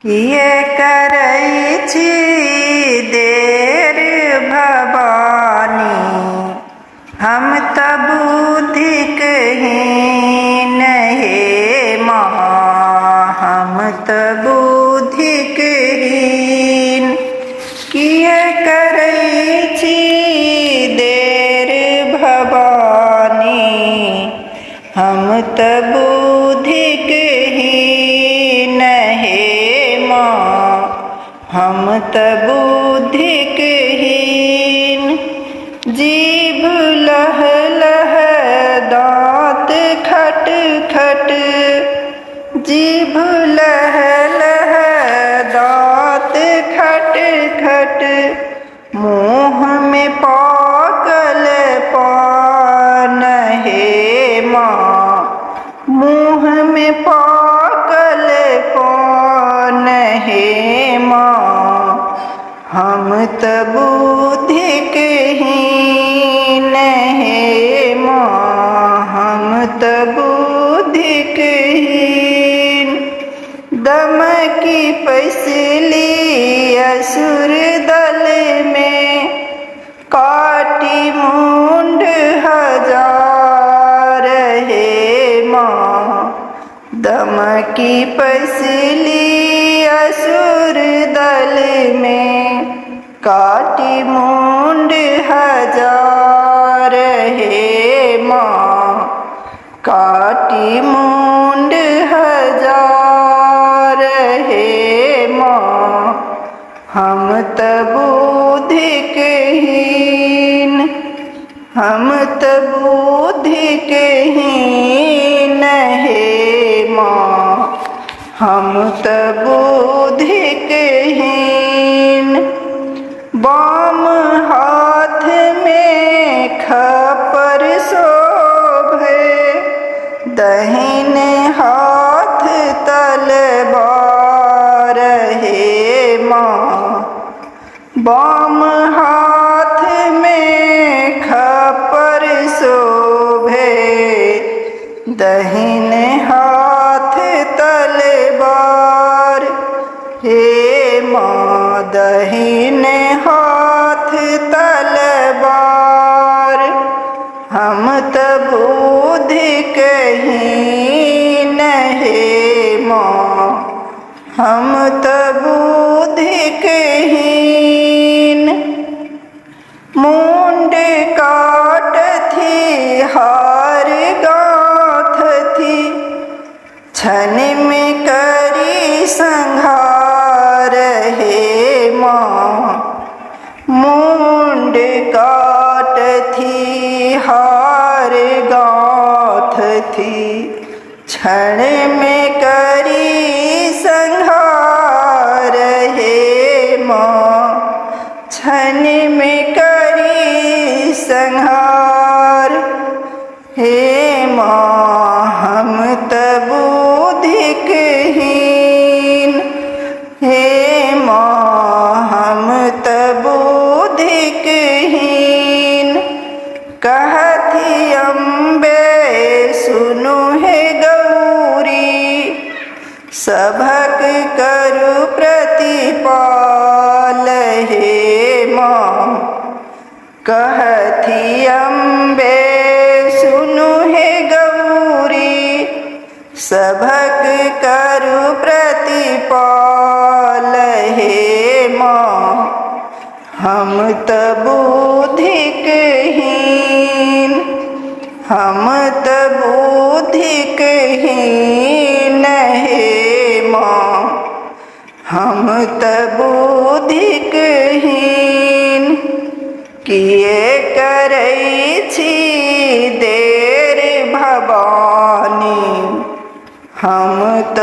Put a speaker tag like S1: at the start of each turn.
S1: किए करै छी देर भवानी, हम त बुद्धिक हीन हे माँ, हम त बुद्धिक हीन। किए करै छी देर भवानी, हम त बुद्धिक हीन हे माँ, हम त बुद्धिक हीन। जीभ लह लह दाँत खट खट, जीभ लह लह दाँत खट खट, मुँह में पाकल पान हे माँ, मुँह में पाकल पान हे माँ, हम त बुद्धिक हीन हे माँ, हम त बुद्धिक हीन। दम की पैसली असुर दल में, काटी मुंड हजार हे माँ, दम की पैसली असुर दल में, काटी मुंड हजार हे माँ, काटी मुंड हजार हे माँ, हम त बुद्धिक हीन, हम त बुद्धिक हीन हे माँ, हम त बुद्धिक हीन। बाम हाथ में खपर शोभे, दाहिने हाथ तलवार हे माँ, बाम हाथ में खपर शोभे, दाहिने हाथ तलवार हे माँ, दाहिने हाथ तलवार। हम त बुद्धिक हीन हे माँ, हम त बुद्धिक हीन। मुंड काटथी हार गाँथथी, छन में करी संहार हे माँ, मुंड काटथी हार गाँथथी, क्षण में करी संहार हे माँ, क्षण में करी संहार हे माँ, हम त बुद्धिक हीन हे माँ, हम त बुद्धिक हीन। कहथी अम्बे सुनु हे गौरी, सभक करु प्रतिपाल हे माँ, कहथी अम्बे सुनु हे गौरी, सभक करु प्रतिपाल हे माँ, हम त बुद्धिक हीन, हम त बुद्धिक हीन हे माँ, हम त बुद्धिक हीन। किए करै छी देर भवानी, हम त